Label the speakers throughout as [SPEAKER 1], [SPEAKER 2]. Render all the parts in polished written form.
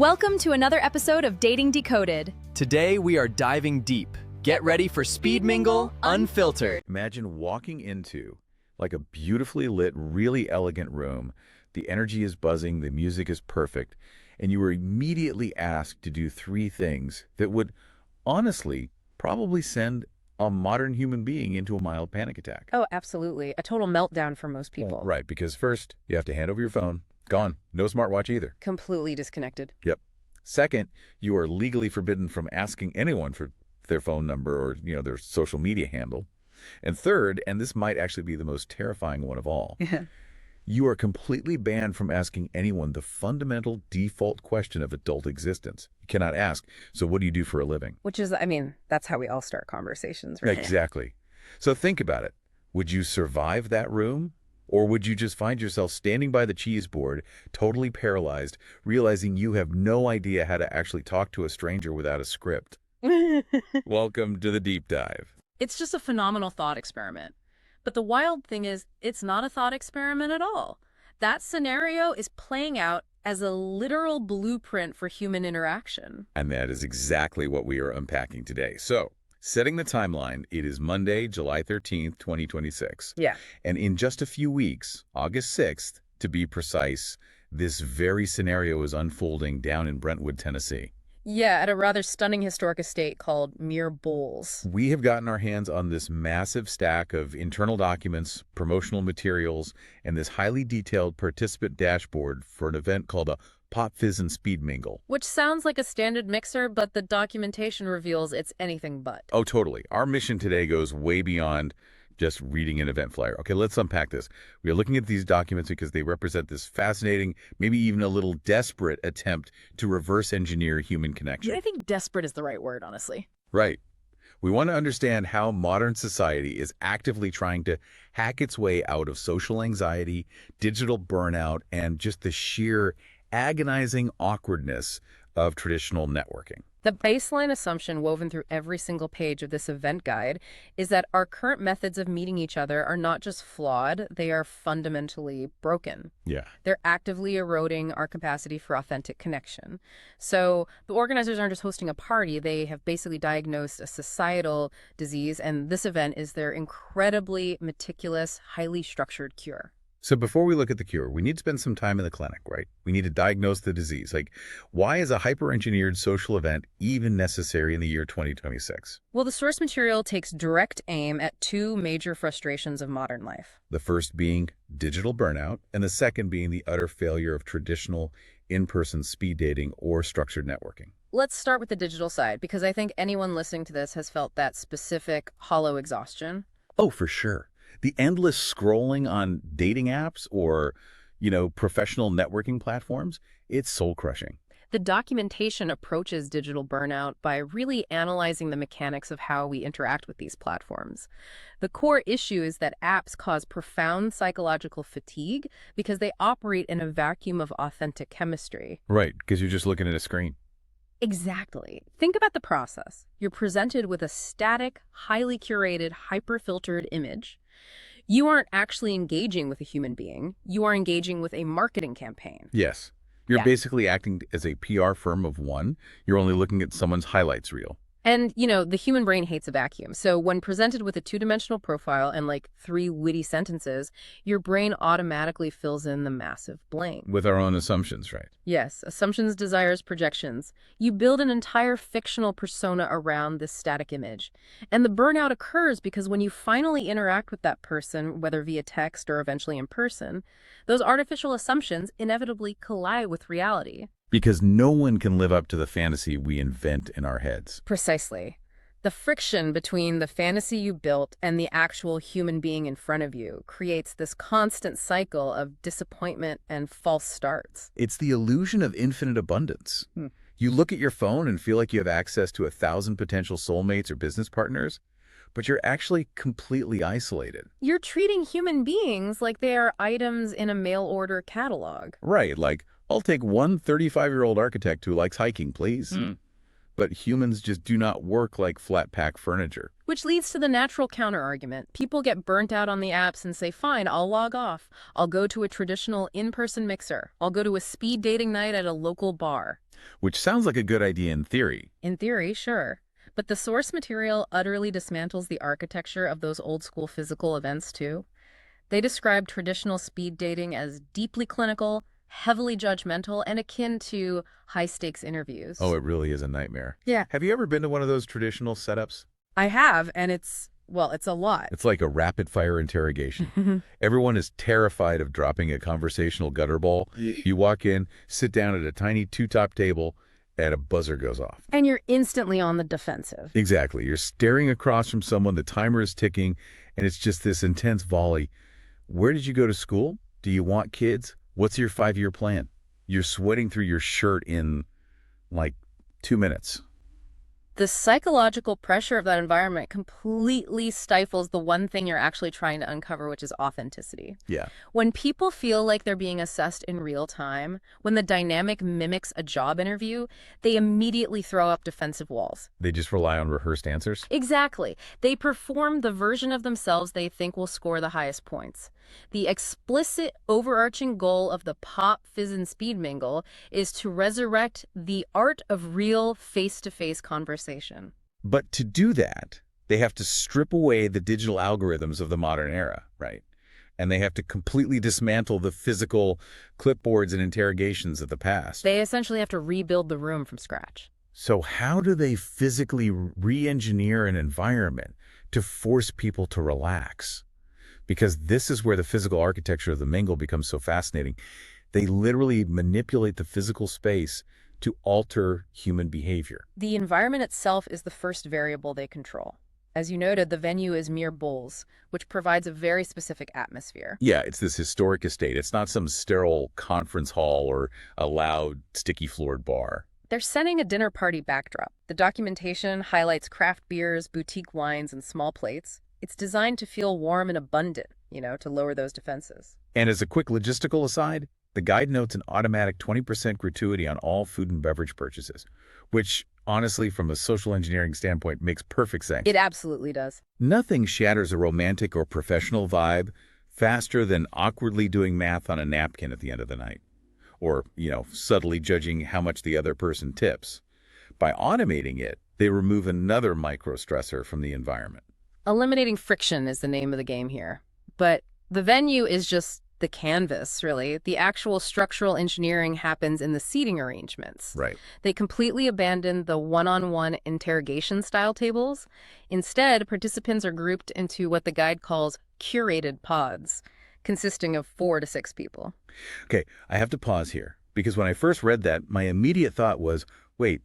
[SPEAKER 1] Welcome to another episode of Dating Decoded.
[SPEAKER 2] Today we are diving deep. Get ready for Speed Mingle Unfiltered.
[SPEAKER 3] Imagine walking into like a beautifully lit, really elegant room. The energy is buzzing, the music is perfect, and you were immediately asked to do three things that would honestly probably send a modern human being into a mild panic attack.
[SPEAKER 4] Oh, absolutely. A total meltdown for most people.
[SPEAKER 3] Right, because first, you have to hand over your phone. Gone. No smartwatch either.
[SPEAKER 4] Completely disconnected.
[SPEAKER 3] Yep. Second, you are legally forbidden from asking anyone for their phone number or, their social media handle. And third, and this might actually be the most terrifying one of all, you are completely banned from asking anyone the fundamental default question of adult existence. You cannot ask, so what do you do for a living?
[SPEAKER 4] Which is, that's how we all start conversations, right?
[SPEAKER 3] Exactly. So think about it. Would you survive that room? Or would you just find yourself standing by the cheese board, totally paralyzed, realizing you have no idea how to actually talk to a stranger without a script? Welcome to the deep dive.
[SPEAKER 5] It's just a phenomenal thought experiment. But the wild thing is, it's not a thought experiment at all. That scenario is playing out as a literal blueprint for human interaction.
[SPEAKER 3] And that is exactly what we are unpacking today. So, setting the timeline, it is Monday, July 13th, 2026.
[SPEAKER 4] Yeah.
[SPEAKER 3] And in just a few weeks, August 6th, to be precise, this very scenario is unfolding down in Brentwood, Tennessee.
[SPEAKER 5] Yeah, at a rather stunning historic estate called Mere Bowls.
[SPEAKER 3] We have gotten our hands on this massive stack of internal documents, promotional materials, and this highly detailed participant dashboard for an event called a Fizz Speed Mingle.
[SPEAKER 5] Which sounds like a standard mixer, but the documentation reveals it's anything but.
[SPEAKER 3] Oh, totally. Our mission today goes way beyond just reading an event flyer. Okay, let's unpack this. We are looking at these documents because they represent this fascinating, maybe even a little desperate attempt to reverse engineer human connection.
[SPEAKER 5] Yeah, I think desperate is the right word, honestly.
[SPEAKER 3] Right. We want to understand how modern society is actively trying to hack its way out of social anxiety, digital burnout, and just the sheer agonizing awkwardness of traditional networking.
[SPEAKER 4] The baseline assumption woven through every single page of this event guide is that our current methods of meeting each other are not just flawed, they are fundamentally broken.
[SPEAKER 3] Yeah.
[SPEAKER 4] They're actively eroding our capacity for authentic connection. So the organizers aren't just hosting a party, they have basically diagnosed a societal disease, and this event is their incredibly meticulous, highly structured cure.
[SPEAKER 3] So before we look at the cure, we need to spend some time in the clinic, right? We need to diagnose the disease. Like, why is a hyper-engineered social event even necessary in the year 2026?
[SPEAKER 4] Well, the source material takes direct aim at two major frustrations of modern life.
[SPEAKER 3] The first being digital burnout, and the second being the utter failure of traditional in-person speed dating or structured networking.
[SPEAKER 4] Let's start with the digital side, because I think anyone listening to this has felt that specific hollow exhaustion.
[SPEAKER 3] Oh, for sure. The endless scrolling on dating apps or, professional networking platforms, it's soul-crushing.
[SPEAKER 4] The documentation approaches digital burnout by really analyzing the mechanics of how we interact with these platforms. The core issue is that apps cause profound psychological fatigue because they operate in a vacuum of authentic chemistry.
[SPEAKER 3] Right, because you're just looking at a screen.
[SPEAKER 4] Exactly. Think about the process. You're presented with a static, highly curated, hyper-filtered image. You aren't actually engaging with a human being. You are engaging with a marketing campaign.
[SPEAKER 3] Yes. You're basically acting as a PR firm of one. You're only looking at someone's highlights reel.
[SPEAKER 4] And, the human brain hates a vacuum. So when presented with a two-dimensional profile and like three witty sentences, your brain automatically fills in the massive blank.
[SPEAKER 3] With our own assumptions, right?
[SPEAKER 4] Yes, assumptions, desires, projections. You build an entire fictional persona around this static image. And the burnout occurs because when you finally interact with that person, whether via text or eventually in person, those artificial assumptions inevitably collide with reality.
[SPEAKER 3] Because no one can live up to the fantasy we invent in our heads.
[SPEAKER 4] Precisely. The friction between the fantasy you built and the actual human being in front of you creates this constant cycle of disappointment and false starts.
[SPEAKER 3] It's the illusion of infinite abundance. You look at your phone and feel like you have access to 1,000 potential soulmates or business partners, but you're actually completely isolated.
[SPEAKER 4] You're treating human beings like they are items in a mail order catalog.
[SPEAKER 3] Right, like, I'll take one 35-year-old architect who likes hiking, please. But humans just do not work like flat-pack furniture.
[SPEAKER 4] Which leads to the natural counter-argument. People get burnt out on the apps and say, fine, I'll log off. I'll go to a traditional in-person mixer. I'll go to a speed dating night at a local bar.
[SPEAKER 3] Which sounds like a good idea in theory.
[SPEAKER 4] In theory, sure. But the source material utterly dismantles the architecture of those old-school physical events, too. They describe traditional speed dating as deeply clinical, heavily judgmental, and akin to high-stakes interviews.
[SPEAKER 3] Oh, it really is a nightmare.
[SPEAKER 4] Yeah.
[SPEAKER 3] Have you ever been to one of those traditional setups?
[SPEAKER 4] I have, and it's a lot.
[SPEAKER 3] It's like a rapid-fire interrogation. Everyone is terrified of dropping a conversational gutter ball. You walk in, sit down at a tiny two-top table, and a buzzer goes off.
[SPEAKER 4] And you're instantly on the defensive.
[SPEAKER 3] Exactly. You're staring across from someone, the timer is ticking, and it's just this intense volley. Where did you go to school? Do you want kids? What's your 5-year plan? You're sweating through your shirt in, like, 2 minutes.
[SPEAKER 4] The psychological pressure of that environment completely stifles the one thing you're actually trying to uncover, which is authenticity.
[SPEAKER 3] Yeah.
[SPEAKER 4] When people feel like they're being assessed in real time, when the dynamic mimics a job interview, they immediately throw up defensive walls.
[SPEAKER 3] They just rely on rehearsed answers?
[SPEAKER 4] Exactly. They perform the version of themselves they think will score the highest points. The explicit, overarching goal of the pop, fizz, and speed mingle is to resurrect the art of real face-to-face conversation.
[SPEAKER 3] But to do that, they have to strip away the digital algorithms of the modern era, right? And they have to completely dismantle the physical clipboards and interrogations of the past.
[SPEAKER 4] They essentially have to rebuild the room from scratch.
[SPEAKER 3] So how do they physically re-engineer an environment to force people to relax? Because this is where the physical architecture of the mingle becomes so fascinating. They literally manipulate the physical space to alter human behavior.
[SPEAKER 4] The environment itself is the first variable they control. As you noted, the venue is mere bowls, which provides a very specific atmosphere.
[SPEAKER 3] Yeah, it's this historic estate. It's not some sterile conference hall or a loud, sticky-floored bar.
[SPEAKER 4] They're setting a dinner party backdrop. The documentation highlights craft beers, boutique wines, and small plates. It's designed to feel warm and abundant, to lower those defenses.
[SPEAKER 3] And as a quick logistical aside, the guide notes an automatic 20% gratuity on all food and beverage purchases, which, honestly, from a social engineering standpoint, makes perfect sense.
[SPEAKER 4] It absolutely does.
[SPEAKER 3] Nothing shatters a romantic or professional vibe faster than awkwardly doing math on a napkin at the end of the night, or, subtly judging how much the other person tips. By automating it, they remove another micro-stressor from the environment.
[SPEAKER 4] Eliminating friction is the name of the game here. But the venue is just the canvas, really. The actual structural engineering happens in the seating arrangements.
[SPEAKER 3] Right.
[SPEAKER 4] They completely abandon the one-on-one interrogation-style tables. Instead, participants are grouped into what the guide calls curated pods, consisting of 4 to 6 people.
[SPEAKER 3] Okay, I have to pause here, because when I first read that, my immediate thought was, wait,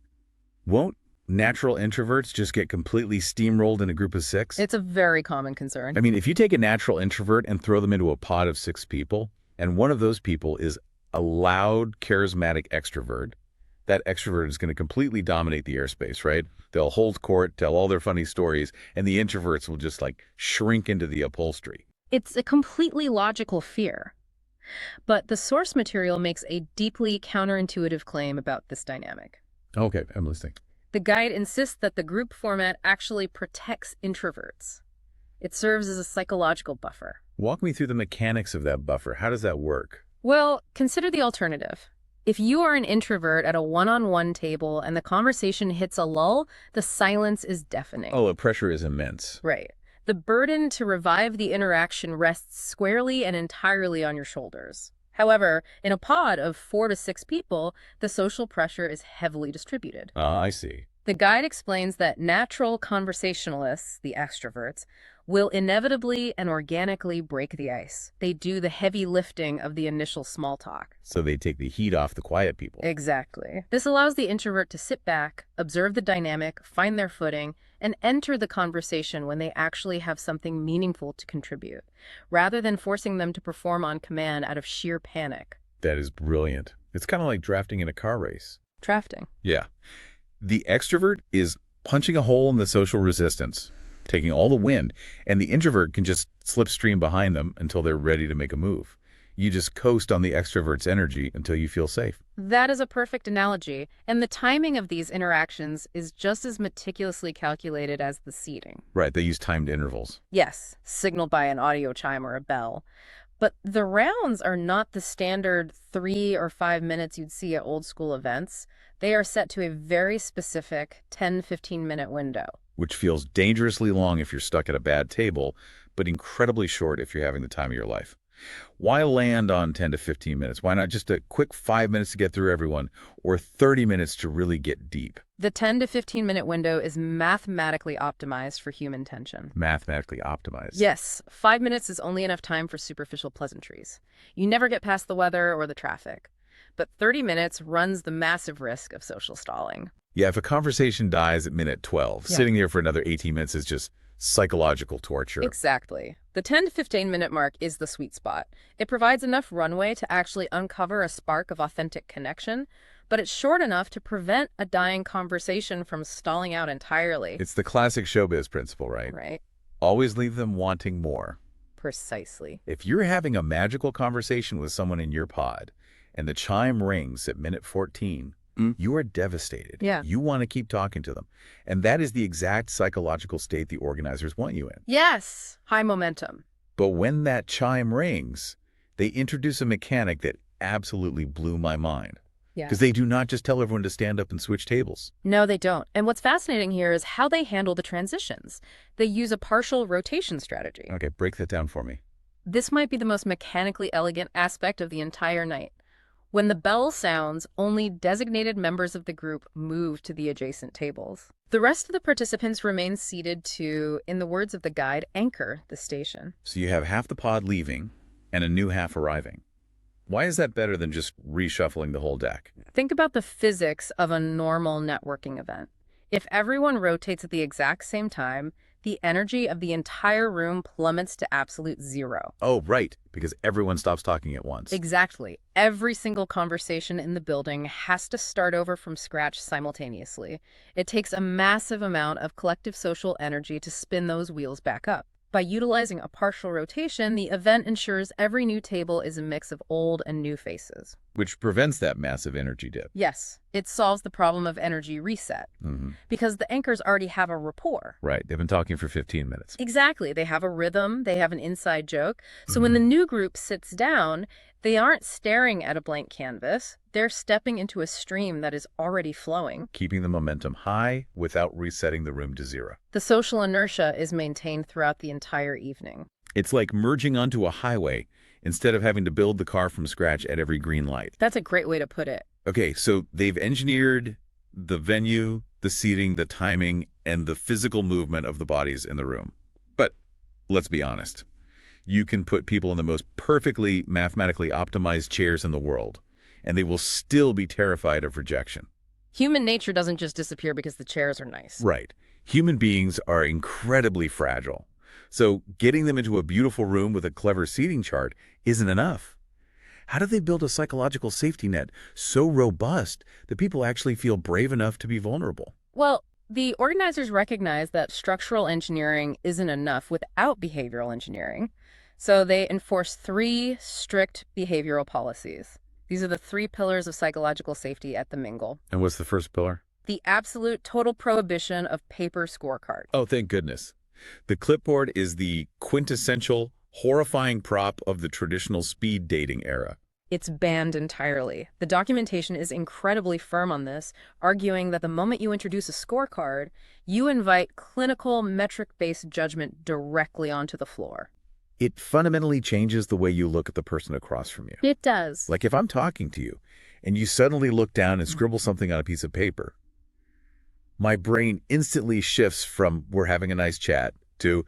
[SPEAKER 3] won't natural introverts just get completely steamrolled in a group of 6?
[SPEAKER 4] It's a very common concern.
[SPEAKER 3] I mean, if you take a natural introvert and throw them into a pod of 6 people, and one of those people is a loud, charismatic extrovert, that extrovert is going to completely dominate the airspace, right? They'll hold court, tell all their funny stories, and the introverts will just shrink into the upholstery.
[SPEAKER 4] It's a completely logical fear. But the source material makes a deeply counterintuitive claim about this dynamic.
[SPEAKER 3] Okay, I'm listening.
[SPEAKER 4] The guide insists that the group format actually protects introverts. It serves as a psychological buffer.
[SPEAKER 3] Walk me through the mechanics of that buffer. How does that work?
[SPEAKER 4] Well, consider the alternative. If you are an introvert at a one-on-one table and the conversation hits a lull, the silence is deafening.
[SPEAKER 3] Oh, the pressure is immense.
[SPEAKER 4] Right. The burden to revive the interaction rests squarely and entirely on your shoulders. However, in a pod of 4 to 6 people, the social pressure is heavily distributed.
[SPEAKER 3] I see.
[SPEAKER 4] The guide explains that natural conversationalists, the extroverts, will inevitably and organically break the ice. They do the heavy lifting of the initial small talk.
[SPEAKER 3] So they take the heat off the quiet people.
[SPEAKER 4] Exactly. This allows the introvert to sit back, observe the dynamic, find their footing, and enter the conversation when they actually have something meaningful to contribute, rather than forcing them to perform on command out of sheer panic.
[SPEAKER 3] That is brilliant. It's kind of like drafting in a car race.
[SPEAKER 4] Drafting.
[SPEAKER 3] Yeah. The extrovert is punching a hole in the social resistance, taking all the wind, and the introvert can just slipstream behind them until they're ready to make a move. You just coast on the extrovert's energy until you feel safe.
[SPEAKER 4] That is a perfect analogy, and the timing of these interactions is just as meticulously calculated as the seating.
[SPEAKER 3] Right, they use timed intervals.
[SPEAKER 4] Yes, signaled by an audio chime or a bell. But the rounds are not the standard 3 or 5 minutes you'd see at old school events. They are set to a very specific 10-15-minute window.
[SPEAKER 3] Which feels dangerously long if you're stuck at a bad table, but incredibly short if you're having the time of your life. Why land on 10 to 15 minutes? Why not just a quick 5 minutes to get through everyone, or 30 minutes to really get deep?
[SPEAKER 4] The 10 to 15-minute window is mathematically optimized for human tension.
[SPEAKER 3] Mathematically optimized.
[SPEAKER 4] Yes, 5 minutes is only enough time for superficial pleasantries. You never get past the weather or the traffic. But 30 minutes runs the massive risk of social stalling.
[SPEAKER 3] Yeah, if a conversation dies at minute 12, sitting there for another 18 minutes is just psychological torture.
[SPEAKER 4] Exactly. The 10 to 15-minute mark is the sweet spot. It provides enough runway to actually uncover a spark of authentic connection, but it's short enough to prevent a dying conversation from stalling out entirely.
[SPEAKER 3] It's the classic showbiz principle, right?
[SPEAKER 4] Right.
[SPEAKER 3] Always leave them wanting more.
[SPEAKER 4] Precisely.
[SPEAKER 3] If you're having a magical conversation with someone in your pod and the chime rings at minute 14, you are devastated.
[SPEAKER 4] Yeah.
[SPEAKER 3] You want to keep talking to them. And that is the exact psychological state the organizers want you in.
[SPEAKER 4] Yes. High momentum.
[SPEAKER 3] But when that chime rings, they introduce a mechanic that absolutely blew my mind.
[SPEAKER 4] Yeah.
[SPEAKER 3] Because they do not just tell everyone to stand up and switch tables.
[SPEAKER 4] No, they don't. And what's fascinating here is how they handle the transitions. They use a partial rotation strategy.
[SPEAKER 3] Okay, break that down for me.
[SPEAKER 4] This might be the most mechanically elegant aspect of the entire night. When the bell sounds, only designated members of the group move to the adjacent tables. The rest of the participants remain seated to, in the words of the guide, anchor the station.
[SPEAKER 3] So you have half the pod leaving and a new half arriving. Why is that better than just reshuffling the whole deck?
[SPEAKER 4] Think about the physics of a normal networking event. If everyone rotates at the exact same time, the energy of the entire room plummets to absolute zero.
[SPEAKER 3] Oh, right, because everyone stops talking at once.
[SPEAKER 4] Exactly. Every single conversation in the building has to start over from scratch simultaneously. It takes a massive amount of collective social energy to spin those wheels back up. By utilizing a partial rotation, the event ensures every new table is a mix of old and new faces.
[SPEAKER 3] Which prevents that massive energy dip.
[SPEAKER 4] Yes, it solves the problem of energy reset. Because the anchors already have a rapport.
[SPEAKER 3] Right, they've been talking for 15 minutes.
[SPEAKER 4] Exactly. They have a rhythm, they have an inside joke. So when the new group sits down, they aren't staring at a blank canvas. They're stepping into a stream that is already flowing.
[SPEAKER 3] Keeping the momentum high without resetting the room to zero.
[SPEAKER 4] The social inertia is maintained throughout the entire evening.
[SPEAKER 3] It's like merging onto a highway instead of having to build the car from scratch at every green light.
[SPEAKER 4] That's a great way to put it.
[SPEAKER 3] Okay, so they've engineered the venue, the seating, the timing, and the physical movement of the bodies in the room. But let's be honest. You can put people in the most perfectly mathematically optimized chairs in the world, and they will still be terrified of rejection.
[SPEAKER 4] Human nature doesn't just disappear because the chairs are nice.
[SPEAKER 3] Right. Human beings are incredibly fragile. So getting them into a beautiful room with a clever seating chart isn't enough. How do they build a psychological safety net so robust that people actually feel brave enough to be vulnerable?
[SPEAKER 4] Well, the organizers recognize that structural engineering isn't enough without behavioral engineering. So they enforce 3 strict behavioral policies. These are the 3 pillars of psychological safety at the Mingle.
[SPEAKER 3] And what's the first pillar?
[SPEAKER 4] The absolute total prohibition of paper scorecards.
[SPEAKER 3] Oh, thank goodness. The clipboard is the quintessential, horrifying prop of the traditional speed dating era.
[SPEAKER 4] It's banned entirely. The documentation is incredibly firm on this, arguing that the moment you introduce a scorecard, you invite clinical metric-based judgment directly onto the floor.
[SPEAKER 3] It fundamentally changes the way you look at the person across from you.
[SPEAKER 4] It does.
[SPEAKER 3] Like if I'm talking to you and you suddenly look down and scribble something on a piece of paper, my brain instantly shifts from we're having a nice chat to,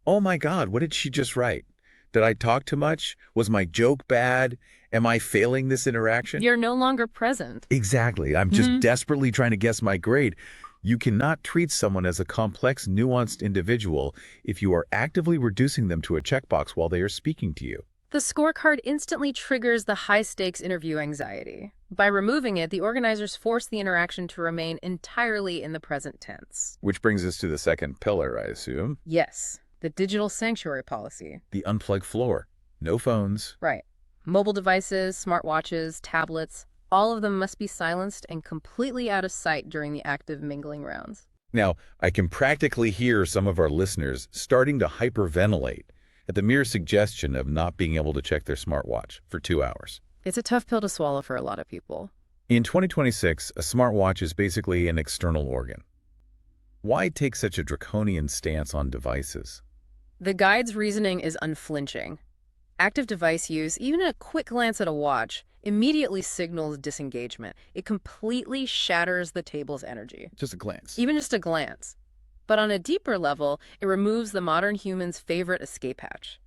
[SPEAKER 3] oh my God, what did she just write? Did I talk too much? Was my joke bad? Am I failing this interaction?
[SPEAKER 4] You're no longer present.
[SPEAKER 3] Exactly. I'm just desperately trying to guess my grade. You cannot treat someone as a complex, nuanced individual if you are actively reducing them to a checkbox while they are speaking to you.
[SPEAKER 4] The scorecard instantly triggers the high-stakes interview anxiety. By removing it, the organizers force the interaction to remain entirely in the present tense.
[SPEAKER 3] Which brings us to the second pillar, I assume.
[SPEAKER 4] Yes, the digital sanctuary policy.
[SPEAKER 3] The unplugged floor. No phones.
[SPEAKER 4] Right. Mobile devices, smartwatches, tablets, all of them must be silenced and completely out of sight during the active mingling rounds.
[SPEAKER 3] Now, I can practically hear some of our listeners starting to hyperventilate at the mere suggestion of not being able to check their smartwatch for 2 hours.
[SPEAKER 4] It's a tough pill to swallow for a lot of people.
[SPEAKER 3] In 2026, a smartwatch is basically an external organ. Why take such a draconian stance on devices?
[SPEAKER 4] The guide's reasoning is unflinching. Active device use, even a quick glance at a watch, immediately signals disengagement. It completely shatters the table's energy.
[SPEAKER 3] Just a glance.
[SPEAKER 4] Even just a glance. But on a deeper level, it removes the modern human's favorite escape hatch.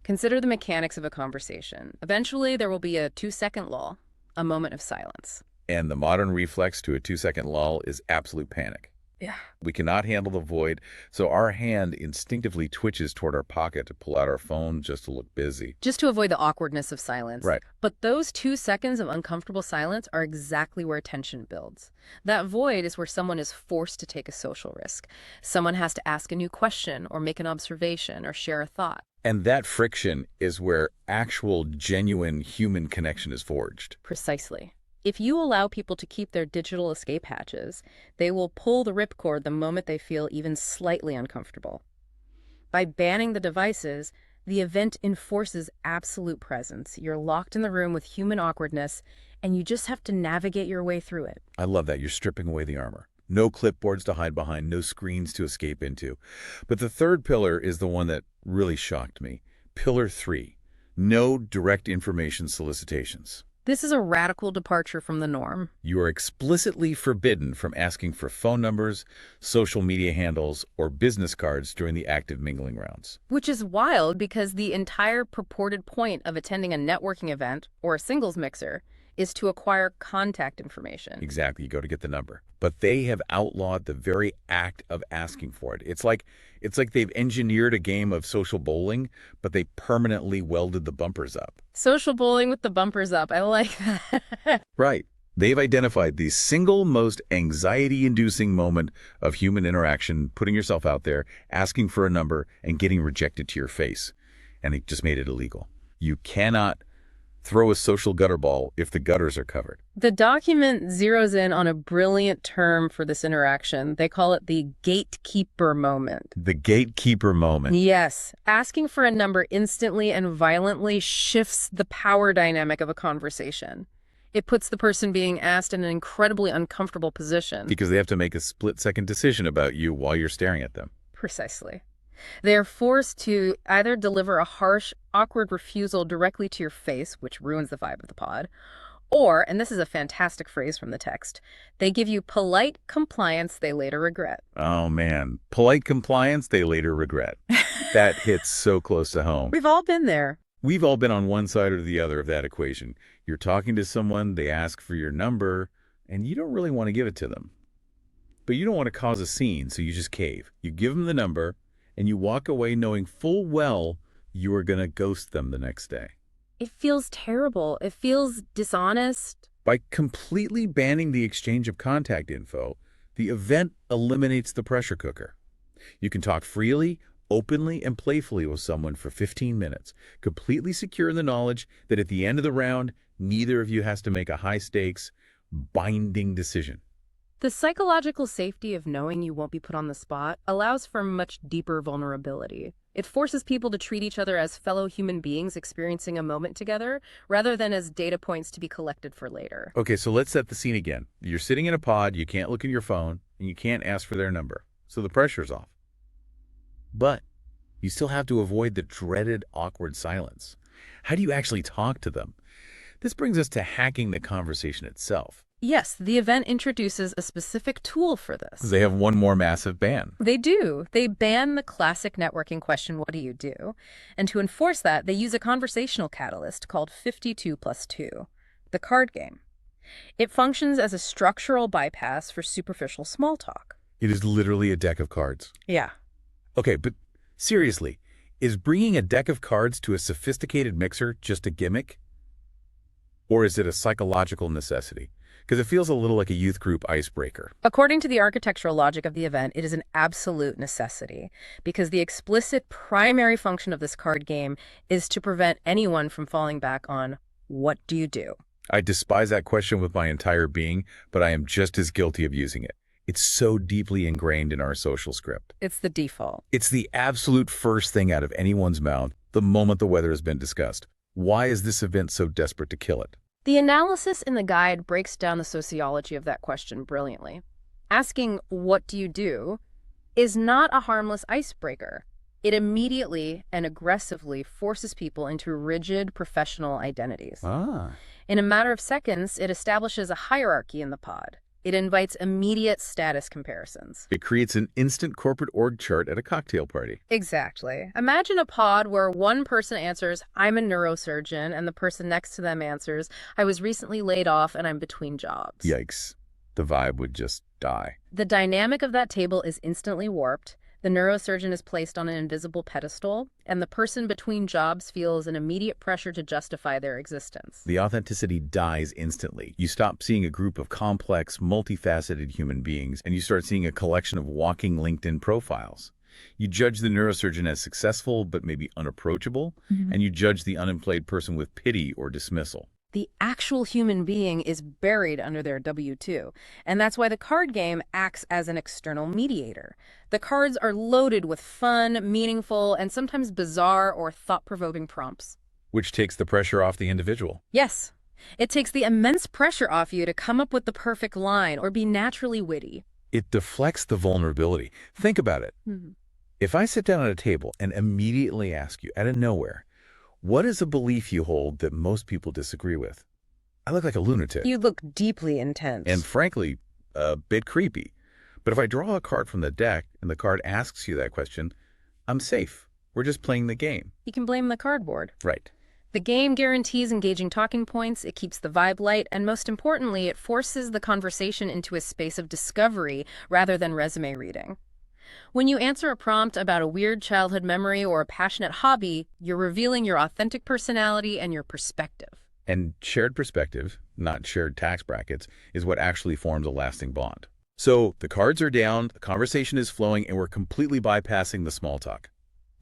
[SPEAKER 4] Consider the mechanics of a conversation. Eventually, there will be a 2-second lull, a moment of silence.
[SPEAKER 3] And the modern reflex to a 2-second lull is absolute panic.
[SPEAKER 4] Yeah.
[SPEAKER 3] We cannot handle the void, so our hand instinctively twitches toward our pocket to pull out our phone just to look busy.
[SPEAKER 4] Just to avoid the awkwardness of silence.
[SPEAKER 3] Right.
[SPEAKER 4] But those 2 seconds of uncomfortable silence are exactly where tension builds. That void is where someone is forced to take a social risk. Someone has to ask a new question or make an observation or share a thought.
[SPEAKER 3] And that friction is where actual, genuine human connection is forged.
[SPEAKER 4] Precisely. If you allow people to keep their digital escape hatches, they will pull the ripcord the moment they feel even slightly uncomfortable. By banning the devices, the event enforces absolute presence. You're locked in the room with human awkwardness, and you just have to navigate your way through it.
[SPEAKER 3] I love that. You're stripping away the armor. No clipboards to hide behind, no screens to escape into. But the third pillar is the one that really shocked me. Pillar 3, no direct information solicitations.
[SPEAKER 4] This is a radical departure from the norm.
[SPEAKER 3] You are explicitly forbidden from asking for phone numbers, social media handles, or business cards during the active mingling rounds.
[SPEAKER 4] Which is wild because the entire purported point of attending a networking event or a singles mixer is to acquire contact information.
[SPEAKER 3] Exactly, you go to get the number. But they have outlawed the very act of asking for it. It's like they've engineered a game of social bowling, but they permanently welded the bumpers up.
[SPEAKER 4] Social bowling with the bumpers up. I like that.
[SPEAKER 3] Right. They've identified the single most anxiety-inducing moment of human interaction, putting yourself out there, asking for a number, and getting rejected to your face. And they just made it illegal. You cannot throw a social gutter ball if the gutters are covered.
[SPEAKER 4] The document zeroes in on a brilliant term for this interaction. They call it the gatekeeper moment.
[SPEAKER 3] The gatekeeper moment.
[SPEAKER 4] Yes. Asking for a number instantly and violently shifts the power dynamic of a conversation. It puts the person being asked in an incredibly uncomfortable position.
[SPEAKER 3] Because they have to make a split-second decision about you while you're staring at them.
[SPEAKER 4] Precisely. They are forced to either deliver a harsh, awkward refusal directly to your face, which ruins the vibe of the pod, or, and this is a fantastic phrase from the text, they give you polite compliance they later regret.
[SPEAKER 3] Oh, man. Polite compliance they later regret. That hits so close to home.
[SPEAKER 4] We've all been there.
[SPEAKER 3] We've all been on one side or the other of that equation. You're talking to someone, they ask for your number, and you don't really want to give it to them. But you don't want to cause a scene, so you just cave. You give them the number, and you walk away knowing full well you are going to ghost them the next day.
[SPEAKER 4] It feels terrible. It feels dishonest.
[SPEAKER 3] By completely banning the exchange of contact info, the event eliminates the pressure cooker. You can talk freely, openly, and playfully with someone for 15 minutes, completely secure in the knowledge that at the end of the round, neither of you has to make a high-stakes, binding decision.
[SPEAKER 4] The psychological safety of knowing you won't be put on the spot allows for much deeper vulnerability. It forces people to treat each other as fellow human beings experiencing a moment together, rather than as data points to be collected for later.
[SPEAKER 3] Okay, so let's set the scene again. You're sitting in a pod, you can't look at your phone, and you can't ask for their number. So the pressure's off. But you still have to avoid the dreaded awkward silence. How do you actually talk to them? This brings us to hacking the conversation itself.
[SPEAKER 4] Yes, the event introduces a specific tool for this.
[SPEAKER 3] They have one more massive ban.
[SPEAKER 4] They do. They ban the classic networking question, what do you do? And to enforce that, they use a conversational catalyst called 52+2, the card game. It functions as a structural bypass for superficial small talk.
[SPEAKER 3] It is literally a deck of cards.
[SPEAKER 4] Yeah.
[SPEAKER 3] Okay, but seriously, is bringing a deck of cards to a sophisticated mixer just a gimmick? Or is it a psychological necessity? Because it feels a little like a youth group icebreaker.
[SPEAKER 4] According to the architectural logic of the event, it is an absolute necessity, because the explicit primary function of this card game is to prevent anyone from falling back on, what do you do?
[SPEAKER 3] I despise that question with my entire being, but I am just as guilty of using it. It's so deeply ingrained in our social script.
[SPEAKER 4] It's the default.
[SPEAKER 3] It's the absolute first thing out of anyone's mouth the moment the weather has been discussed. Why is this event so desperate to kill it?
[SPEAKER 4] The analysis in the guide breaks down the sociology of that question brilliantly. Asking, "What do you do?" is not a harmless icebreaker. It immediately and aggressively forces people into rigid professional identities. In a matter of seconds, it establishes a hierarchy in the pod. It invites immediate status comparisons.
[SPEAKER 3] It creates an instant corporate org chart at a cocktail party.
[SPEAKER 4] Exactly. Imagine a pod where one person answers, "I'm a neurosurgeon," and the person next to them answers, "I was recently laid off and I'm between jobs."
[SPEAKER 3] Yikes. The vibe would just die.
[SPEAKER 4] The dynamic of that table is instantly warped. The neurosurgeon is placed on an invisible pedestal, and the person between jobs feels an immediate pressure to justify their existence.
[SPEAKER 3] The authenticity dies instantly. You stop seeing a group of complex, multifaceted human beings, and you start seeing a collection of walking LinkedIn profiles. You judge the neurosurgeon as successful, but maybe unapproachable, and you judge the unemployed person with pity or dismissal.
[SPEAKER 4] The actual human being is buried under their W-2, and that's why the card game acts as an external mediator. The cards are loaded with fun, meaningful, and sometimes bizarre or thought-provoking prompts.
[SPEAKER 3] Which takes the pressure off the individual.
[SPEAKER 4] Yes, it takes the immense pressure off you to come up with the perfect line or be naturally witty.
[SPEAKER 3] It deflects the vulnerability. Think about it. If I sit down at a table and immediately ask you, out of nowhere, what is a belief you hold that most people disagree with? I look like a lunatic.
[SPEAKER 4] You look deeply intense.
[SPEAKER 3] And frankly, a bit creepy. But if I draw a card from the deck and the card asks you that question, I'm safe. We're just playing the game.
[SPEAKER 4] You can blame the cardboard.
[SPEAKER 3] Right.
[SPEAKER 4] The game guarantees engaging talking points, it keeps the vibe light, and most importantly, it forces the conversation into a space of discovery rather than resume reading. When you answer a prompt about a weird childhood memory or a passionate hobby, you're revealing your authentic personality and your perspective.
[SPEAKER 3] And shared perspective, not shared tax brackets, is what actually forms a lasting bond. So the cards are down, the conversation is flowing, and we're completely bypassing the small talk.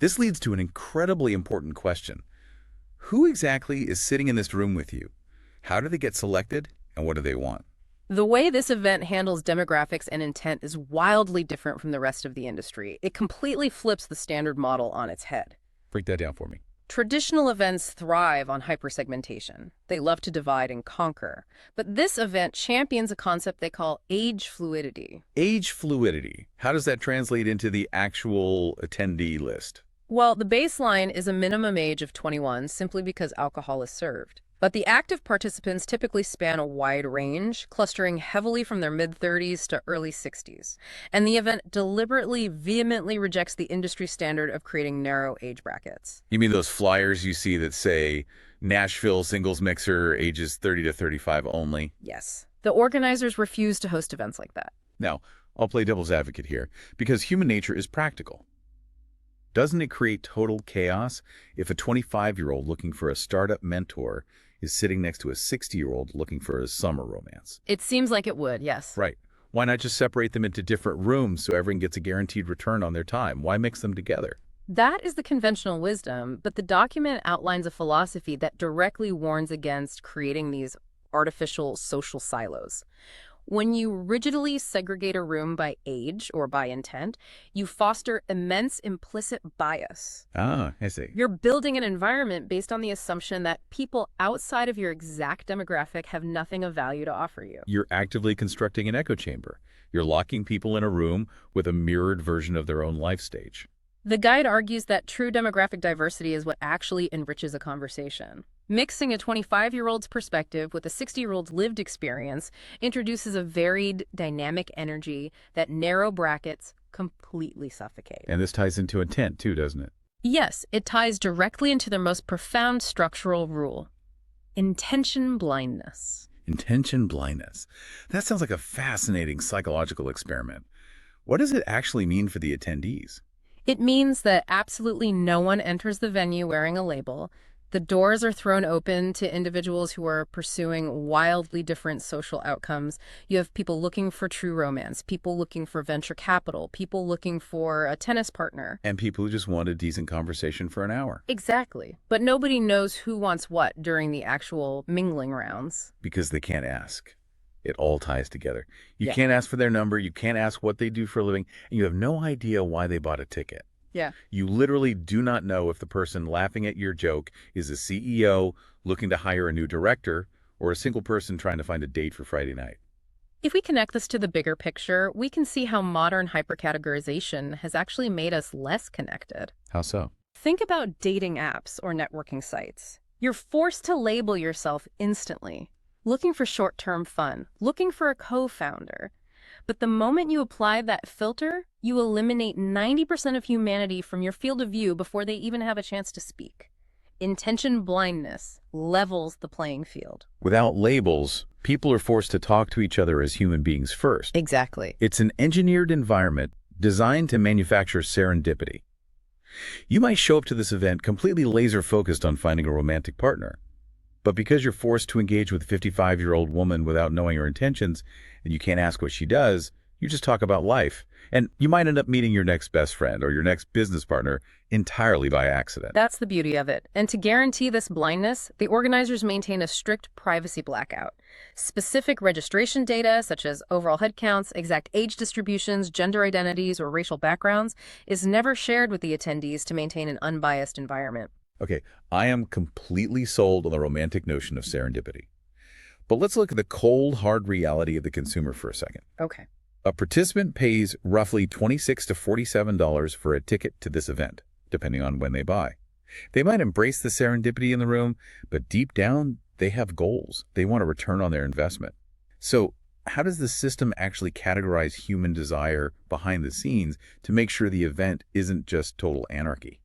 [SPEAKER 3] This leads to an incredibly important question. Who exactly is sitting in this room with you? How do they get selected, and what do they want?
[SPEAKER 4] The way this event handles demographics and intent is wildly different from the rest of the industry. It completely flips the standard model on its head.
[SPEAKER 3] Break that down for me.
[SPEAKER 4] Traditional events thrive on hypersegmentation. They love to divide and conquer. But this event champions a concept they call age fluidity.
[SPEAKER 3] Age fluidity. How does that translate into the actual attendee list?
[SPEAKER 4] Well, the baseline is a minimum age of 21 simply because alcohol is served. But the active participants typically span a wide range, clustering heavily from their mid-30s to early 60s. And the event deliberately, vehemently rejects the industry standard of creating narrow age brackets.
[SPEAKER 3] You mean those flyers you see that say Nashville singles mixer ages 30 to 35 only?
[SPEAKER 4] Yes. The organizers refuse to host events like that.
[SPEAKER 3] Now, I'll play devil's advocate here, because human nature is practical. Doesn't it create total chaos if a 25-year-old looking for a startup mentor is sitting next to a 60-year-old looking for a summer romance?
[SPEAKER 4] It seems like it would, yes.
[SPEAKER 3] Right. Why not just separate them into different rooms so everyone gets a guaranteed return on their time? Why mix them together?
[SPEAKER 4] That is the conventional wisdom, but the document outlines a philosophy that directly warns against creating these artificial social silos. When you rigidly segregate a room by age or by intent, you foster immense implicit bias.
[SPEAKER 3] Ah, I see.
[SPEAKER 4] You're building an environment based on the assumption that people outside of your exact demographic have nothing of value to offer you.
[SPEAKER 3] You're actively constructing an echo chamber. You're locking people in a room with a mirrored version of their own life stage.
[SPEAKER 4] The guide argues that true demographic diversity is what actually enriches a conversation. Mixing a 25-year-old's perspective with a 60-year-old's lived experience introduces a varied, dynamic energy that narrow brackets completely suffocate.
[SPEAKER 3] And this ties into intent, too, doesn't it?
[SPEAKER 4] Yes, it ties directly into their most profound structural rule: intention blindness.
[SPEAKER 3] Intention blindness. That sounds like a fascinating psychological experiment. What does it actually mean for the attendees?
[SPEAKER 4] It means that absolutely no one enters the venue wearing a label. The doors are thrown open to individuals who are pursuing wildly different social outcomes. You have people looking for true romance, people looking for venture capital, people looking for a tennis partner.
[SPEAKER 3] And people who just want a decent conversation for an hour.
[SPEAKER 4] Exactly. But nobody knows who wants what during the actual mingling rounds.
[SPEAKER 3] Because they can't ask. It all ties together. You
[SPEAKER 5] Yeah.
[SPEAKER 3] can't ask for their number. You can't ask what they do for a living. And you have no idea why they bought a ticket.
[SPEAKER 5] Yeah.
[SPEAKER 3] You literally do not know if the person laughing at your joke is a CEO looking to hire a new director or a single person trying to find a date for Friday night.
[SPEAKER 4] If we connect this to the bigger picture, we can see how modern hypercategorization has actually made us less connected.
[SPEAKER 3] How so?
[SPEAKER 4] Think about dating apps or networking sites. You're forced to label yourself instantly, looking for short-term fun, looking for a co-founder. But the moment you apply that filter, you eliminate 90% of humanity from your field of view before they even have a chance to speak. Intention blindness levels the playing field.
[SPEAKER 3] Without labels, people are forced to talk to each other as human beings first.
[SPEAKER 4] Exactly.
[SPEAKER 3] It's an engineered environment designed to manufacture serendipity. You might show up to this event completely laser-focused on finding a romantic partner. But because you're forced to engage with a 55-year-old woman without knowing her intentions, and you can't ask what she does, you just talk about life. And you might end up meeting your next best friend or your next business partner entirely by accident.
[SPEAKER 4] That's the beauty of it. And to guarantee this blindness, the organizers maintain a strict privacy blackout. Specific registration data, such as overall headcounts, exact age distributions, gender identities, or racial backgrounds, is never shared with the attendees to maintain an unbiased environment.
[SPEAKER 3] Okay, I am completely sold on the romantic notion of serendipity. But let's look at the cold, hard reality of the consumer for a second.
[SPEAKER 4] Okay.
[SPEAKER 3] A participant pays roughly $26 to $47 for a ticket to this event, depending on when they buy. They might embrace the serendipity in the room, but deep down, they have goals. They want a return on their investment. So how does the system actually categorize human desire behind the scenes to make sure the event isn't just total anarchy?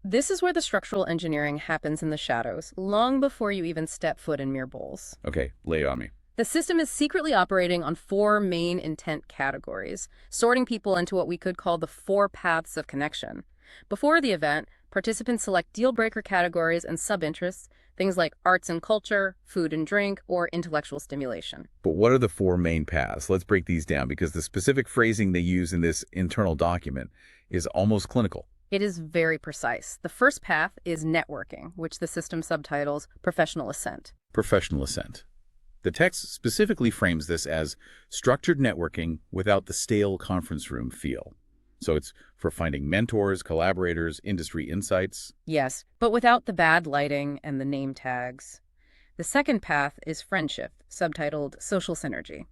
[SPEAKER 4] This is where the structural engineering happens in the shadows, long before you even step foot in mere bowls.
[SPEAKER 3] Okay, lay it on me.
[SPEAKER 4] The system is secretly operating on 4 main intent categories, sorting people into what we could call the 4 paths of connection. Before the event, participants select deal-breaker categories and sub-interests, things like arts and culture, food and drink, or intellectual stimulation.
[SPEAKER 3] But what are the 4 main paths? Let's break these down because the specific phrasing they use in this internal document is almost clinical.
[SPEAKER 4] It is very precise. The first path is networking, which the system subtitles professional assent.
[SPEAKER 3] Professional assent. The text specifically frames this as structured networking without the stale conference room feel. So it's for finding mentors, collaborators, industry insights.
[SPEAKER 4] Yes, but without the bad lighting and the name tags. The second path is friendship, subtitled social synergy.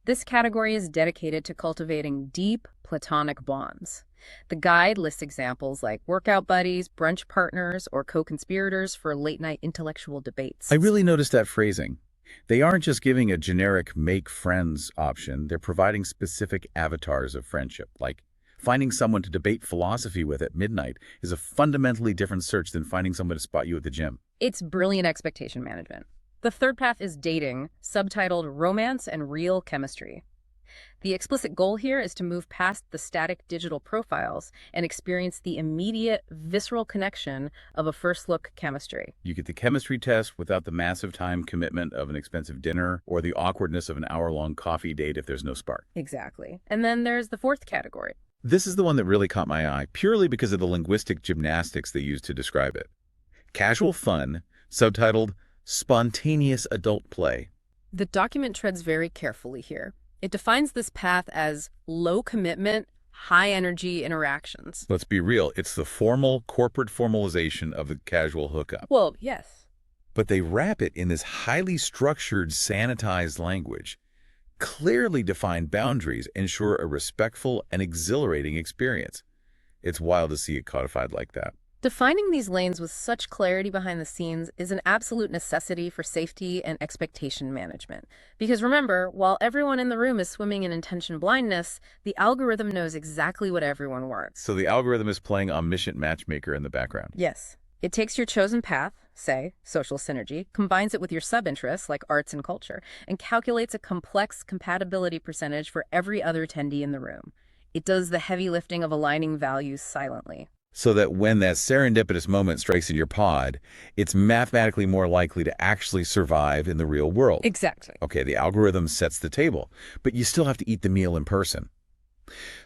[SPEAKER 4] This category is dedicated to cultivating deep platonic bonds. The guide lists examples like workout buddies, brunch partners, or co-conspirators for late-night intellectual debates.
[SPEAKER 3] I really noticed that phrasing. They aren't just giving a generic make friends option, they're providing specific avatars of friendship. Like finding someone to debate philosophy with at midnight is a fundamentally different search than finding someone to spot you at the gym.
[SPEAKER 4] It's brilliant expectation management. The third path is dating, subtitled romance and real chemistry. The explicit goal here is to move past the static digital profiles and experience the immediate, visceral connection of a first-look chemistry.
[SPEAKER 3] You get the chemistry test without the massive time commitment of an expensive dinner or the awkwardness of an hour-long coffee date if there's no spark.
[SPEAKER 4] Exactly. And then there's the fourth category.
[SPEAKER 3] This is the one that really caught my eye, purely because of the linguistic gymnastics they use to describe it. Casual fun, subtitled spontaneous adult play.
[SPEAKER 4] The document treads very carefully here. It defines this path as low-commitment, high-energy interactions.
[SPEAKER 3] Let's be real, it's the formal corporate formalization of the casual hookup.
[SPEAKER 4] Well, yes.
[SPEAKER 3] But they wrap it in this highly structured, sanitized language. Clearly defined boundaries ensure a respectful and exhilarating experience. It's wild to see it codified like that.
[SPEAKER 4] Defining these lanes with such clarity behind the scenes is an absolute necessity for safety and expectation management. Because remember, while everyone in the room is swimming in intention blindness, the algorithm knows exactly what everyone wants.
[SPEAKER 3] So the algorithm is playing omniscient matchmaker in the background.
[SPEAKER 4] Yes. It takes your chosen path, say, social synergy, combines it with your sub-interests, like arts and culture, and calculates a complex compatibility percentage for every other attendee in the room. It does the heavy lifting of aligning values silently.
[SPEAKER 3] So that when that serendipitous moment strikes in your pod, it's mathematically more likely to actually survive in the real world.
[SPEAKER 4] Exactly.
[SPEAKER 3] Okay, the algorithm sets the table, but you still have to eat the meal in person.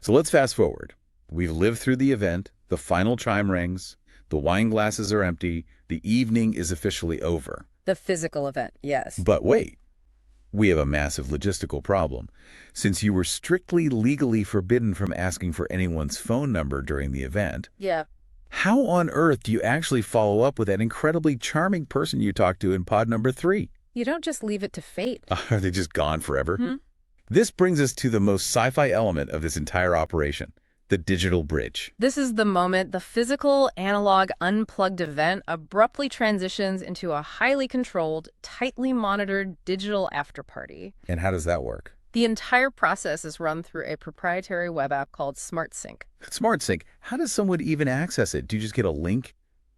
[SPEAKER 3] So let's fast forward. We've lived through the event, the final chime rings, the wine glasses are empty, the evening is officially over.
[SPEAKER 4] The physical event, yes.
[SPEAKER 3] But wait, we have a massive logistical problem. Since you were strictly legally forbidden from asking for anyone's phone number during the event,
[SPEAKER 4] Yeah.
[SPEAKER 3] how on earth do you actually follow up with that incredibly charming person you talked to in pod number 3?
[SPEAKER 4] You don't just leave it to fate.
[SPEAKER 3] Are they just gone forever? This brings us to the most sci-fi element of this entire operation, the digital bridge.
[SPEAKER 4] This is the moment the physical, analog, unplugged event abruptly transitions into a highly controlled, tightly monitored digital afterparty.
[SPEAKER 3] And how does that work?
[SPEAKER 4] The entire process is run through a proprietary web app called SmartSync.
[SPEAKER 3] SmartSync, how does someone even access it? Do you just get a link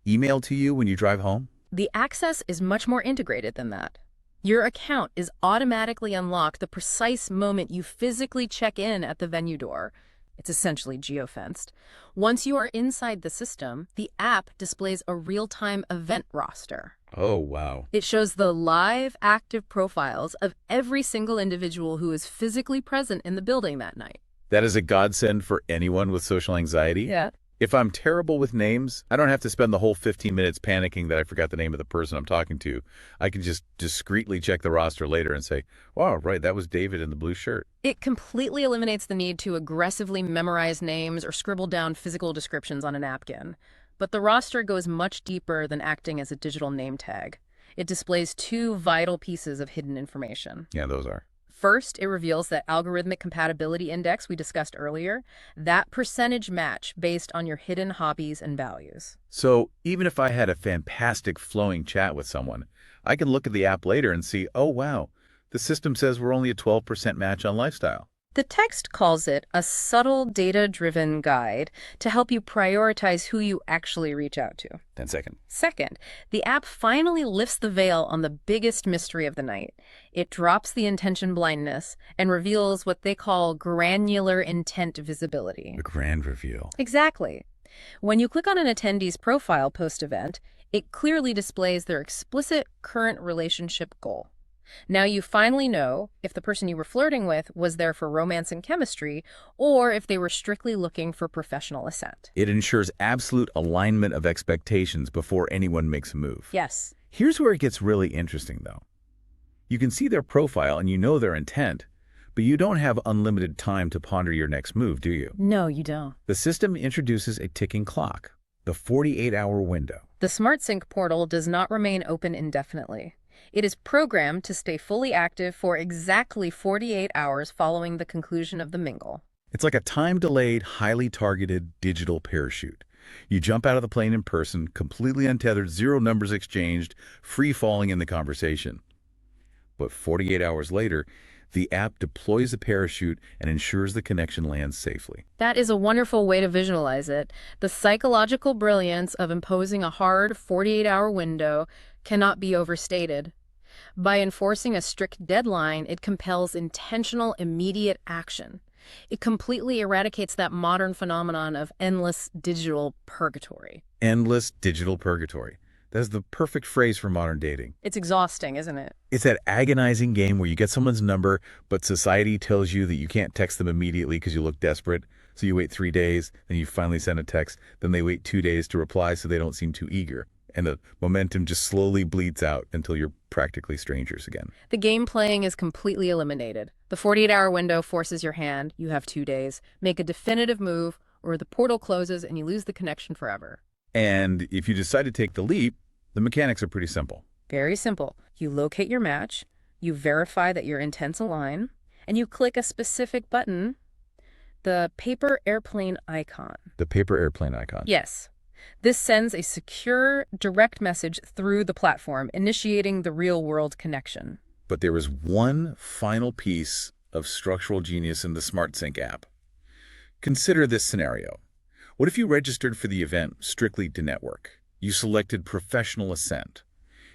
[SPEAKER 3] emailed to you when you drive home?
[SPEAKER 4] The access is much more integrated than that. Your account is automatically unlocked the precise moment you physically check in at the venue door. It's essentially geofenced. Once you are inside the system, the app displays a real-time event roster.
[SPEAKER 3] Oh, wow.
[SPEAKER 4] It shows the live, active profiles of every single individual who is physically present in the building that night.
[SPEAKER 3] That is a godsend for anyone with social anxiety.
[SPEAKER 4] Yeah.
[SPEAKER 3] If I'm terrible with names, I don't have to spend the whole 15 minutes panicking that I forgot the name of the person I'm talking to. I can just discreetly check the roster later and say, wow, right, that was David in the blue shirt.
[SPEAKER 4] It completely eliminates the need to aggressively memorize names or scribble down physical descriptions on a napkin. But the roster goes much deeper than acting as a digital name tag. It displays two vital pieces of hidden information.
[SPEAKER 3] Yeah, those are.
[SPEAKER 4] First, it reveals that algorithmic compatibility index we discussed earlier, that percentage match based on your hidden hobbies and values.
[SPEAKER 3] So even if I had a fantastic flowing chat with someone, I can look at the app later and see, oh, wow, the system says we're only a 12% match on lifestyle.
[SPEAKER 4] The text calls it a subtle data-driven guide to help you prioritize who you actually reach out to.
[SPEAKER 3] 10 seconds.
[SPEAKER 4] Second, the app finally lifts the veil on the biggest mystery of the night. It drops the intention blindness and reveals what they call granular intent visibility.
[SPEAKER 3] A grand reveal.
[SPEAKER 4] Exactly. When you click on an attendee's profile post-event, it clearly displays their explicit current relationship goal. Now you finally know if the person you were flirting with was there for romance and chemistry, or if they were strictly looking for professional assent.
[SPEAKER 3] It ensures absolute alignment of expectations before anyone makes a move.
[SPEAKER 4] Yes.
[SPEAKER 3] Here's where it gets really interesting, though. You can see their profile and you know their intent, but you don't have unlimited time to ponder your next move, do you?
[SPEAKER 4] No, you don't.
[SPEAKER 3] The system introduces a ticking clock, the 48-hour window.
[SPEAKER 4] The SmartSync portal does not remain open indefinitely. It is programmed to stay fully active for exactly 48 hours following the conclusion of the mingle.
[SPEAKER 3] It's like a time-delayed, highly targeted digital parachute. You jump out of the plane in person, completely untethered, zero numbers exchanged, free-falling in the conversation. But 48 hours later, the app deploys the parachute and ensures the connection lands safely.
[SPEAKER 4] That is a wonderful way to visualize it. The psychological brilliance of imposing a hard 48-hour window cannot be overstated. By enforcing a strict deadline, it compels intentional, immediate action. It completely eradicates that modern phenomenon of endless digital purgatory.
[SPEAKER 3] Endless digital purgatory. That's the perfect phrase for modern dating.
[SPEAKER 4] It's exhausting, isn't it?
[SPEAKER 3] It's that agonizing game where you get someone's number, but society tells you that you can't text them immediately because you look desperate. So you wait 3 days, then you finally send a text, then they wait 2 days to reply so they don't seem too eager. And the momentum just slowly bleeds out until you're practically strangers again.
[SPEAKER 4] The game playing is completely eliminated. The 48-hour window forces your hand. You have 2 days. Make a definitive move, or the portal closes and you lose the connection forever.
[SPEAKER 3] And if you decide to take the leap, the mechanics are pretty simple.
[SPEAKER 4] Very simple. You locate your match, you verify that your intents align, and you click a specific button, the paper airplane icon.
[SPEAKER 3] The paper airplane icon.
[SPEAKER 4] Yes. This sends a secure, direct message through the platform, initiating the real-world connection.
[SPEAKER 3] But there is one final piece of structural genius in the SmartSync app. Consider this scenario. What if you registered for the event strictly to network? You selected professional assent.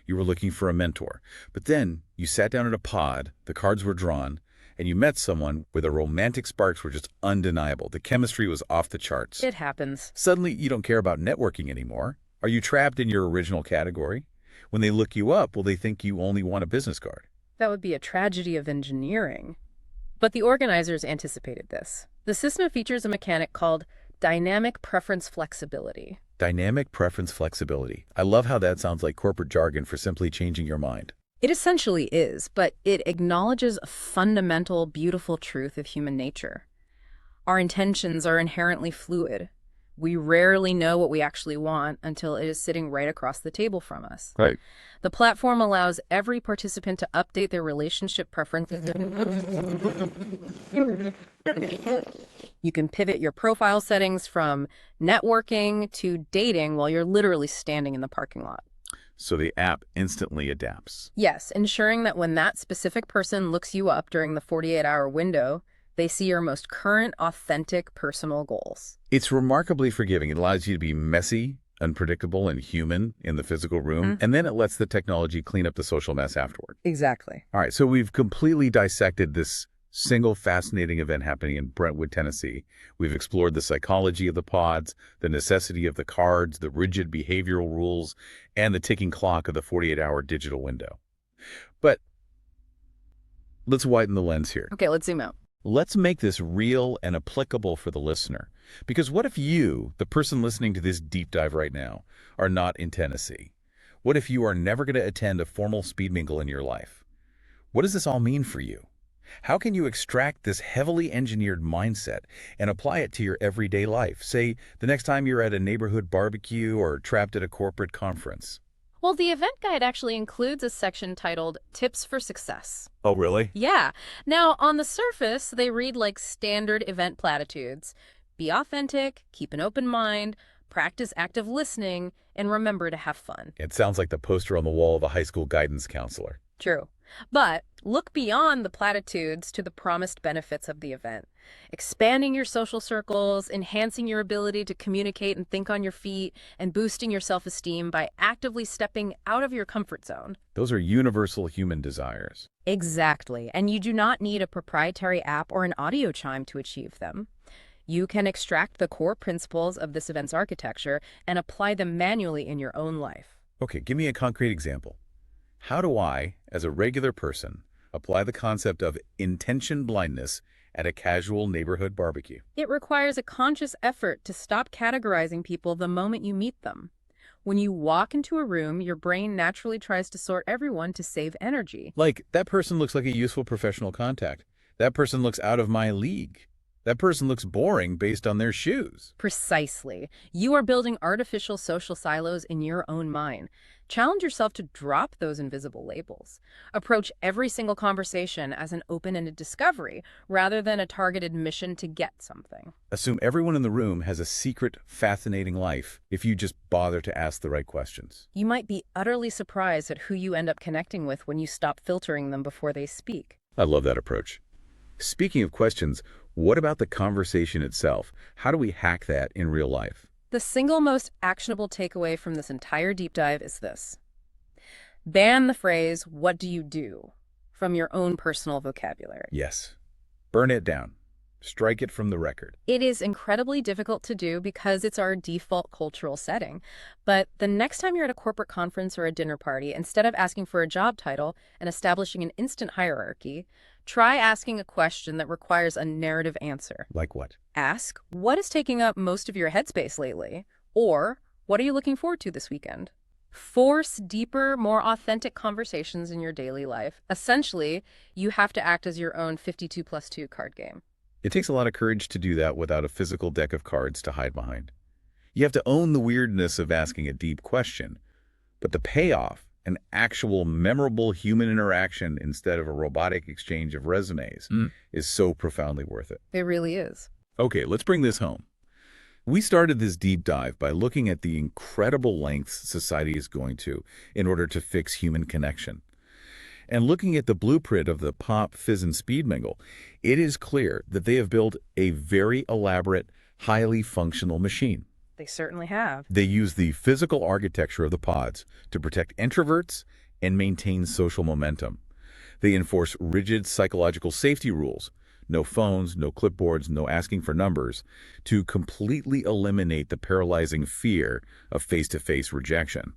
[SPEAKER 3] You were looking for a mentor. But then you sat down at a pod, the cards were drawn, and you met someone where the romantic sparks were just undeniable. The chemistry was off the charts.
[SPEAKER 4] It happens.
[SPEAKER 3] Suddenly, you don't care about networking anymore. Are you trapped in your original category? When they look you up, will they think you only want a business card?
[SPEAKER 4] That would be a tragedy of engineering. But the organizers anticipated this. The system features a mechanic called dynamic preference flexibility.
[SPEAKER 3] Dynamic preference flexibility. I love how that sounds like corporate jargon for simply changing your mind.
[SPEAKER 4] It essentially is, but it acknowledges a fundamental, beautiful truth of human nature. Our intentions are inherently fluid. We rarely know what we actually want until it is sitting right across the table from us.
[SPEAKER 3] Right.
[SPEAKER 4] The platform allows every participant to update their relationship preferences. You can pivot your profile settings from networking to dating while you're literally standing in the parking lot.
[SPEAKER 3] So the app instantly adapts.
[SPEAKER 4] Yes, ensuring that when that specific person looks you up during the 48-hour window, they see your most current, authentic personal goals.
[SPEAKER 3] It's remarkably forgiving. It allows you to be messy, unpredictable, and human in the physical room, and then it lets the technology clean up the social mess afterward.
[SPEAKER 4] Exactly.
[SPEAKER 3] All right, so we've completely dissected this single fascinating event happening in Brentwood, Tennessee. We've explored the psychology of the pods, the necessity of the cards, the rigid behavioral rules, and the ticking clock of the 48-hour digital window. But let's widen the lens here.
[SPEAKER 4] Okay, let's zoom out.
[SPEAKER 3] Let's make this real and applicable for the listener. Because what if you, the person listening to this deep dive right now, are not in Tennessee? What if you are never going to attend a formal speed mingle in your life? What does this all mean for you? How can you extract this heavily engineered mindset and apply it to your everyday life? Say, the next time you're at a neighborhood barbecue or trapped at a corporate conference.
[SPEAKER 4] Well, the event guide actually includes a section titled Tips for Success.
[SPEAKER 3] Oh, really?
[SPEAKER 4] Yeah. Now, on the surface, they read like standard event platitudes. Be authentic, keep an open mind, practice active listening, and remember to have fun.
[SPEAKER 3] It sounds like the poster on the wall of a high school guidance counselor.
[SPEAKER 4] True. But look beyond the platitudes to the promised benefits of the event. Expanding your social circles, enhancing your ability to communicate and think on your feet, and boosting your self-esteem by actively stepping out of your comfort zone.
[SPEAKER 3] Those are universal human desires.
[SPEAKER 4] Exactly. And you do not need a proprietary app or an audio chime to achieve them. You can extract the core principles of this event's architecture and apply them manually in your own life.
[SPEAKER 3] Okay, give me a concrete example. How do I, as a regular person, apply the concept of intention blindness at a casual neighborhood barbecue?
[SPEAKER 4] It requires a conscious effort to stop categorizing people the moment you meet them. When you walk into a room, your brain naturally tries to sort everyone to save energy.
[SPEAKER 3] Like, that person looks like a useful professional contact. That person looks out of my league. That person looks boring based on their shoes.
[SPEAKER 4] Precisely. You are building artificial social silos in your own mind. Challenge yourself to drop those invisible labels. Approach every single conversation as an open-ended discovery rather than a targeted mission to get something.
[SPEAKER 3] Assume everyone in the room has a secret, fascinating life if you just bother to ask the right questions.
[SPEAKER 4] You might be utterly surprised at who you end up connecting with when you stop filtering them before they speak.
[SPEAKER 3] I love that approach. Speaking of questions, what about the conversation itself? How do we hack that in real life?
[SPEAKER 4] The single most actionable takeaway from this entire deep dive is this. Ban the phrase, "What do you do?" from your own personal vocabulary.
[SPEAKER 3] Yes. Burn it down. Strike it from the record.
[SPEAKER 4] It is incredibly difficult to do because it's our default cultural setting. But the next time you're at a corporate conference or a dinner party, instead of asking for a job title and establishing an instant hierarchy, try asking a question that requires a narrative answer.
[SPEAKER 3] Like what?
[SPEAKER 4] Ask, what is taking up most of your headspace lately? Or, what are you looking forward to this weekend? Force deeper, more authentic conversations in your daily life. Essentially, you have to act as your own 52+2 card game.
[SPEAKER 3] It takes a lot of courage to do that without a physical deck of cards to hide behind. You have to own the weirdness of asking a deep question, but the payoff, an actual memorable human interaction instead of a robotic exchange of resumes, is so profoundly worth it.
[SPEAKER 4] It really is.
[SPEAKER 3] Okay, let's bring this home. We started this deep dive by looking at the incredible lengths society is going to in order to fix human connection. And looking at the blueprint of the Pop, Fizz, and Speed Mingle, it is clear that they have built a very elaborate, highly functional machine.
[SPEAKER 4] They certainly have.
[SPEAKER 3] They use the physical architecture of the pods to protect introverts and maintain social momentum. They enforce rigid psychological safety rules, no phones, no clipboards, no asking for numbers, to completely eliminate the paralyzing fear of face-to-face rejection.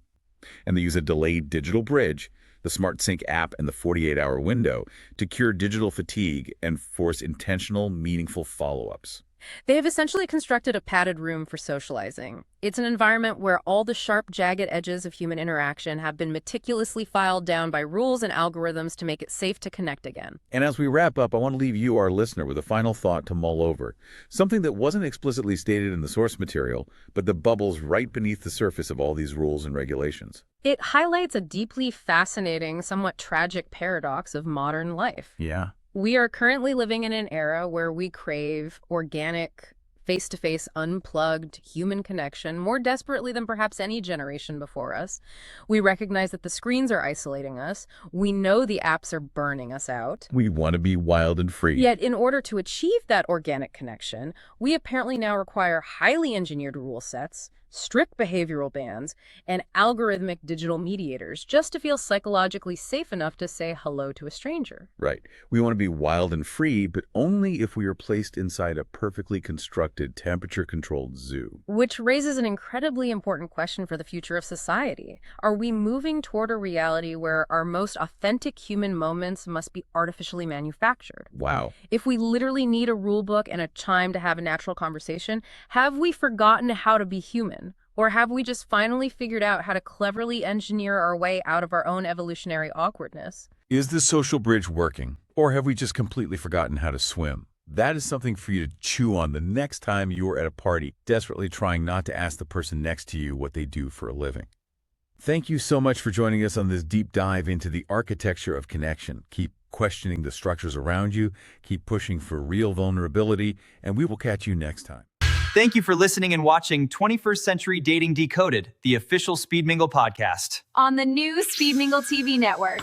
[SPEAKER 3] And they use a delayed digital bridge, the Smart Sync app, and the 48-hour window to cure digital fatigue and force intentional, meaningful follow-ups.
[SPEAKER 4] They have essentially constructed a padded room for socializing. It's an environment where all the sharp, jagged edges of human interaction have been meticulously filed down by rules and algorithms to make it safe to connect again.
[SPEAKER 3] And as we wrap up, I want to leave you, our listener, with a final thought to mull over. Something that wasn't explicitly stated in the source material, but that bubbles right beneath the surface of all these rules and regulations.
[SPEAKER 4] It highlights a deeply fascinating, somewhat tragic paradox of modern life.
[SPEAKER 3] Yeah.
[SPEAKER 4] We are currently living in an era where we crave organic, face-to-face, unplugged human connection more desperately than perhaps any generation before us. We recognize that the screens are isolating us. We know the apps are burning us out.
[SPEAKER 3] We want to be wild and free.
[SPEAKER 4] Yet, in order to achieve that organic connection, we apparently now require highly engineered rule sets, strict behavioral bans, and algorithmic digital mediators just to feel psychologically safe enough to say hello to a stranger.
[SPEAKER 3] Right. We want to be wild and free, but only if we are placed inside a perfectly constructed, temperature-controlled zoo.
[SPEAKER 4] Which raises an incredibly important question for the future of society. Are we moving toward a reality where our most authentic human moments must be artificially manufactured?
[SPEAKER 3] Wow.
[SPEAKER 4] If we literally need a rule book and a chime to have a natural conversation, have we forgotten how to be human? Or have we just finally figured out how to cleverly engineer our way out of our own evolutionary awkwardness?
[SPEAKER 3] Is the social bridge working? Or have we just completely forgotten how to swim? That is something for you to chew on the next time you're at a party, desperately trying not to ask the person next to you what they do for a living. Thank you so much for joining us on this deep dive into the architecture of connection. Keep questioning the structures around you, keep pushing for real vulnerability, and we will catch you next time.
[SPEAKER 2] Thank you for listening and watching 21st Century Dating Decoded, the official Speed Mingle podcast.
[SPEAKER 1] On the new Speed Mingle TV network.